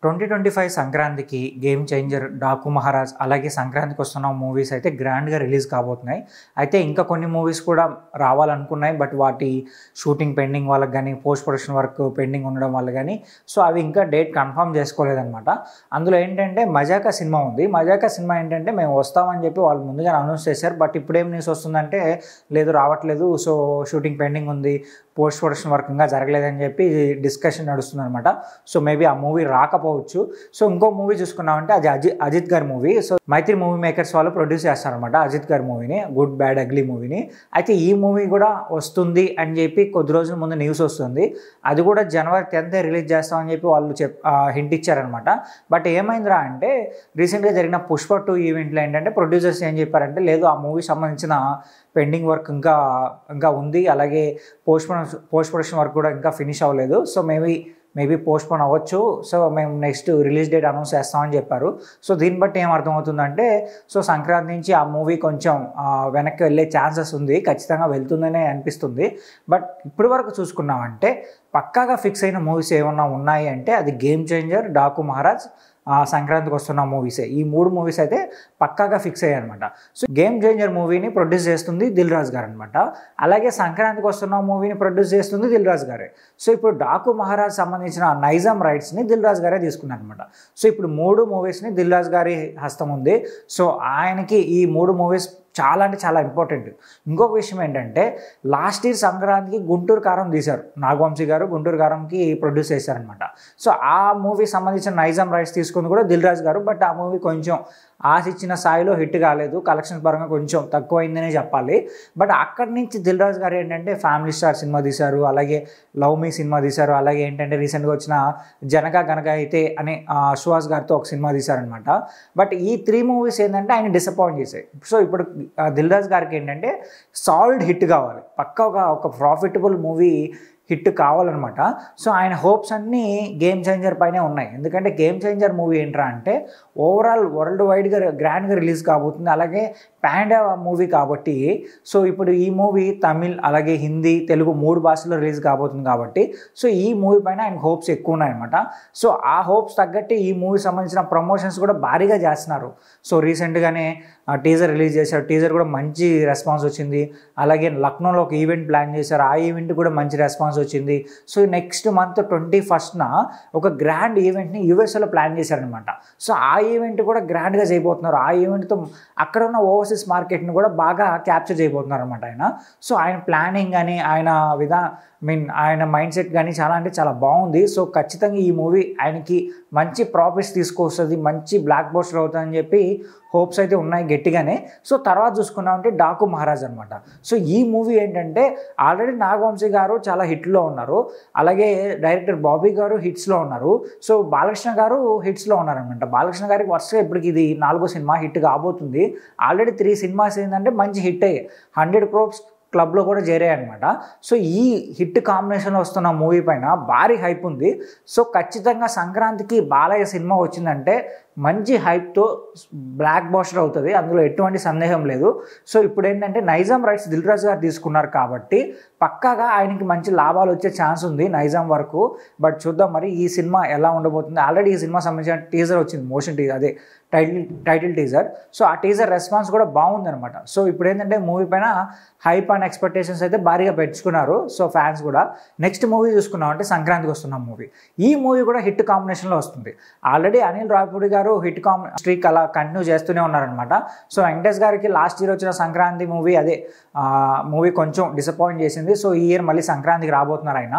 2025 సంక్రాంతికి game changer, Daaku Maharaj అలాగే సంక్రాంతికి వస్తున్న మూవీస్ అయితే గ్రాండ్గా రిలీజ్ కాబోతున్నాయి. అయితే ఇంకా కొన్ని మూవీస్ కూడా రావాలనుకున్నాయి. బట్ వాటి షూటింగ్ పెండింగ్ వాళ్ళకి కానీ పోస్ట్ ప్రొడక్షన్ వర్క్ పెండింగ్ ఉండడం వల్ల కానీ సో అవి ఇంకా డేట్ కన్ఫర్మ్ చేసుకోలేదన్నమాట. అందులో ఏంటంటే మజాకా సినిమా ఉంది. మజాకా సినిమా ఏంటంటే మేము వస్తామని చెప్పి వాళ్ళు ముందుగా అనౌన్స్ చేశారు. బట్ ఇప్పుడేం న్యూస్ వస్తుందంటే లేదు రావట్లేదు, సో షూటింగ్ పెండింగ్ ఉంది, పోస్ట్ ప్రొడక్షన్ వర్క్ ఇంకా జరగలేదని చెప్పి డిస్కషన్ నడుస్తుంది అనమాట. సో మేబీ ఆ మూవీ రాకపోవచ్చు. సో ఇంకో మూవీ చూసుకున్నామంటే అది అజిత్ గారి మూవీ. సో మైత్రి మూవీ మేకర్స్ వాళ్ళు ప్రొడ్యూస్ చేస్తారనమాట అజిత్ గారి మూవీని, గుడ్ బ్యాడ్ అగ్లీ మూవీని. అయితే ఈ మూవీ కూడా వస్తుంది అని చెప్పి కొద్ది రోజుల ముందు న్యూస్ వస్తుంది. అది కూడా January 10th రిలీజ్ చేస్తామని చెప్పి వాళ్ళు హింట్ ఇచ్చారనమాట. బట్ ఏమైందిరా అంటే రీసెంట్గా జరిగిన పుష్ప 2 ఈవెంట్లో ఏంటంటే ప్రొడ్యూసర్స్ ఏం చెప్పారంటే లేదు ఆ మూవీ సంబంధించిన పెండింగ్ వర్క్ ఇంకా ఉంది, అలాగే పోస్ట్ ప్రొడక్షన్ వర్క్ కూడా ఇంకా ఫినిష్ అవ్వలేదు. సో మేబీ పోస్ట్పోన్ అవ్వచ్చు. సో మేము నెక్స్ట్ రిలీజ్ డేట్ అనౌన్స్ చేస్తామని చెప్పారు. సో దీన్ని బట్టి ఏం అర్థమవుతుందంటే సో సంక్రాంతి నుంచి ఆ మూవీ కొంచెం వెనక్కి వెళ్ళే ఛాన్సెస్ ఉంది, ఖచ్చితంగా వెళ్తుందనే అనిపిస్తుంది. బట్ ఇప్పటి వరకు చూసుకున్నామంటే పక్కాగా ఫిక్స్ అయిన మూవీస్ ఏమన్నా ఉన్నాయి అంటే అది గేమ్ చేంజర్, డాకు మహారాజ్, సంక్రాంతికి వస్తున్న మూవీసే. ఈ 3 మూవీస్ అయితే పక్కాగా ఫిక్స్ అయ్యాయి అనమాట. సో గేమ్ చేంజర్ మూవీని ప్రొడ్యూస్ చేస్తుంది దిల్ రాజు గారు అనమాట. అలాగే సంక్రాంతికి వస్తున్న మూవీని ప్రొడ్యూస్ చేస్తుంది దిల్ రాజు గారే. సో ఇప్పుడు డాకు మహారాజ్ సంబంధించిన నైజాం రైట్స్ని దిల్ రాజు గారే తీసుకున్నారు అనమాట. సో ఇప్పుడు 3 మూవీస్ని దిల్ రాజు గారి హస్తం ఉంది. సో ఆయనకి ఈ 3 మూవీస్ చాలా అంటే చాలా ఇంపార్టెంట్. ఇంకొక విషయం ఏంటంటే లాస్ట్ ఇయర్ సంక్రాంతికి గుంటూరు కారం తీశారు, నాగవంశీ గారు గుంటూరు కారంకి ప్రొడ్యూస్ చేశారనమాట. సో ఆ మూవీ సంబంధించిన నైజాం రైట్స్ తీసుకుంది కూడా దిల్ రాజు గారు. బట్ ఆ మూవీ కొంచెం ఆశ ఇచ్చిన స్థాయిలో హిట్ కాలేదు, కలెక్షన్ పరంగా కొంచెం తక్కువైందనే చెప్పాలి. బట్ అక్కడి నుంచి దిల్ రాజు గారు ఏంటంటే ఫ్యామిలీ స్టార్ సినిమా తీశారు, అలాగే లవ్ మీ సినిమా తీశారు, అలాగే ఏంటంటే రీసెంట్గా వచ్చిన జనక గనక అయితే అనే సుహాస్ గారితో ఒక సినిమా తీశారనమాట. బట్ ఈ 3 మూవీస్ ఏంటంటే ఆయన డిసప్పాయింట్ చేశాయి. సో ఇప్పుడు దిల్ రాజు గారికి ఏంటంటే సాలిడ్ హిట్ కావాలి, పక్కా ఒక ప్రాఫిటబుల్ మూవీ హిట్ కావాలన్నమాట. సో ఆయన హోప్స్ అన్నీ గేమ్ చేంజర్ పైనే ఉన్నాయి. ఎందుకంటే గేమ్ చేంజర్ మూవీ ఏంట్రా అంటే ఓవరాల్ వరల్డ్ వైడ్గా గ్రాండ్గా రిలీజ్ కాబోతుంది, అలాగే పాండా మూవీ కాబట్టి. సో ఇప్పుడు ఈ మూవీ తమిళ్ అలాగే హిందీ తెలుగు 3 భాషల్లో రిలీజ్ కాబోతుంది కాబట్టి సో ఈ మూవీ పైన ఆయన హోప్స్ ఎక్కువ ఉన్నాయన్నమాట. సో ఆ హోప్స్ తగ్గట్టు ఈ మూవీ సంబంధించిన ప్రమోషన్స్ కూడా భారీగా చేస్తున్నారు. సో రీసెంట్గానే టీజర్ రిలీజ్ చేశారు, టీజర్ కూడా మంచి రెస్పాన్స్ వచ్చింది. అలాగే లక్నోలో ఒక ఈవెంట్ ప్లాన్ చేశారు, ఆ ఈవెంట్ కూడా మంచి రెస్పాన్స్ వచ్చింది. సో నెక్స్ట్ మంత్ 21st ఒక గ్రాండ్ ఈవెంట్ని యూఎస్ఏలో ప్లాన్ చేశారనమాట. సో ఆ ఈవెంట్ కూడా గ్రాండ్గా చేయబోతున్నారు. ఆ ఈవెంట్తో అక్కడ ఉన్న ఓవర్సీస్ మార్కెట్ని కూడా బాగా క్యాప్చర్ చేయబోతున్నారు అనమాట ఆయన. సో ఆయన ప్లానింగ్ కానీ ఆయన మైండ్ సెట్ కానీ చాలా అంటే చాలా బాగుంది. సో ఖచ్చితంగా ఈ మూవీ ఆయనకి మంచి ప్రాఫిట్స్ తీసుకొస్తుంది, మంచి బ్లాక్ బస్టర్ అవుతుందని చెప్పి హోప్స్ అయితే ఉన్నాయి గట్టిగానే. సో తర్వాత చూసుకున్నామంటే డాకు మహారాజ్ అనమాట. సో ఈ మూవీ ఏంటంటే ఆల్రెడీ నాగవంశీ గారు చాలా హిట్లో ఉన్నారు, అలాగే డైరెక్టర్ బాబీ గారు హిట్స్లో ఉన్నారు, సో బాలకృష్ణ గారు హిట్స్లో ఉన్నారనమాట. బాలకృష్ణ గారికి వరుసగా ఇప్పటికి ఇది 4వ సినిమా హిట్ కాబోతుంది. ఆల్రెడీ 3 సినిమాస్ ఏంటంటే మంచి హిట్ అయ్యాయి, 100 crores క్లబ్లో కూడా చేరాయి అనమాట. సో ఈ హిట్ కాంబినేషన్లో వస్తున్న మూవీ పైన భారీ హైప్ ఉంది. సో ఖచ్చితంగా సంక్రాంతికి బాలయ్య సినిమా వచ్చిందంటే మంచి హైప్తో బ్లాక్ బస్టర్ అవుతుంది, అందులో ఎటువంటి సందేహం లేదు. సో ఇప్పుడు ఏంటంటే నైజాం రైట్స్ దిల్ రాజు గారు తీసుకున్నారు కాబట్టి పక్కాగా ఆయనకి మంచి లాభాలు వచ్చే ఛాన్స్ ఉంది నైజాం వరకు. బట్ చూద్దాం మరి ఈ సినిమా ఎలా ఉండబోతుంది. ఆల్రెడీ ఈ సినిమా సంబంధించిన టీజర్ వచ్చింది, మోషన్ టీజర్, అదే టైటిల్ టీజర్. సో ఆ టీజర్ రెస్పాన్స్ కూడా బాగుందనమాట. సో ఇప్పుడు ఏంటంటే మూవీ పైన హైప్ అండ్ ఎక్స్పెక్టేషన్స్ అయితే భారీగా పెంచుకున్నారు సో ఫ్యాన్స్ కూడా. నెక్స్ట్ మూవీ చూసుకున్నామంటే సంక్రాంతికి వస్తున్న మూవీ, ఈ మూవీ కూడా హిట్ కాంబినేషన్లో వస్తుంది. ఆల్రెడీ అనిల్ రావిపూడి గారు హిట్ స్ట్రీక్ అలా కంటిన్యూ చేస్తూనే ఉన్నారనమాట. సో వెంకటేష్ గారికి లాస్ట్ ఇయర్ వచ్చిన సంక్రాంతి మూవీ మూవీ కొంచెం డిసప్పాయింట్ చేసింది. సో ఈ ఇయర్ మళ్ళీ సంక్రాంతికి రాబోతున్నారు ఆయన.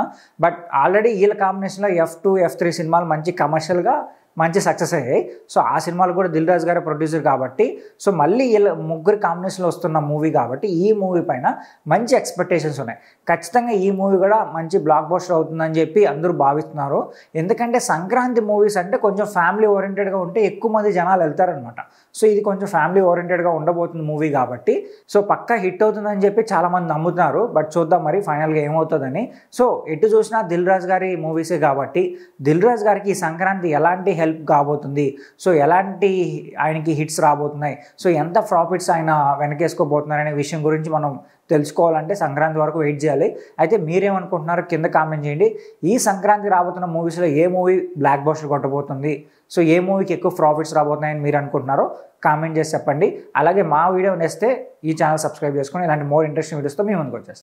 బట్ ఆల్రెడీ వీళ్ళ కాంబినేషన్లో F2, F3 సినిమాలు మంచి కమర్షియల్గా మంచి సక్సెస్ అయ్యాయి. సో ఆ సినిమాలు కూడా దిల్ రాజు గారే ప్రొడ్యూసర్ కాబట్టి సో మళ్ళీ వీళ్ళ ముగ్గురు కాంబినేషన్లో వస్తున్న మూవీ కాబట్టి ఈ మూవీ పైన మంచి ఎక్స్పెక్టేషన్స్ ఉన్నాయి. ఖచ్చితంగా ఈ మూవీ కూడా మంచి బ్లాక్ బస్టర్ అవుతుందని చెప్పి అందరూ భావిస్తున్నారు. ఎందుకంటే సంక్రాంతి మూవీస్ అంటే కొంచెం ఫ్యామిలీ ఓరియంటెడ్గా ఉంటే ఎక్కువ మంది జనాలు వెళ్తారనమాట. సో ఇది కొంచెం ఫ్యామిలీ ఓరియంటెడ్గా ఉండబోతుంది మూవీ కాబట్టి సో పక్కా హిట్ అవుతుందని చెప్పి చాలామంది నమ్ముతున్నారు. బట్ చూద్దాం మరి ఫైనల్గా ఏమవుతుందని. సో ఎటు చూసినా దిల్ రాజు గారి మూవీసే కాబట్టి దిల్ రాజు గారికి ఈ సంక్రాంతి ఎలాంటి హెల్ప్ కాబోతుంది, సో ఎలాంటి ఆయనకి హిట్స్ రాబోతున్నాయి, సో ఎంత ప్రాఫిట్స్ ఆయన వెనకేసుకోబోతున్నారు అనే విషయం గురించి మనం తెలుసుకోవాలంటే సంక్రాంతి వరకు వెయిట్ చేయాలి. అయితే మీరేమనుకుంటున్నారో కింద కామెంట్ చేయండి. ఈ సంక్రాంతి రాబోతున్న మూవీస్లో ఏ మూవీ బ్లాక్ బస్టర్ కొట్టబోతుంది, సో ఏ మూవీకి ఎక్కువ ప్రాఫిట్స్ రాబోతున్నాయని మీరు అనుకుంటున్నారో కామెంట్ చేసి చెప్పండి. అలాగే మా వీడియో నచ్చితే ఈ ఛానల్ సబ్స్క్రైబ్ చేసుకొని ఇలాంటి మోర్ ఇంట్రెస్టింగ్ వీడియోస్తో మేము ముందుకు వచ్చేస్తాం.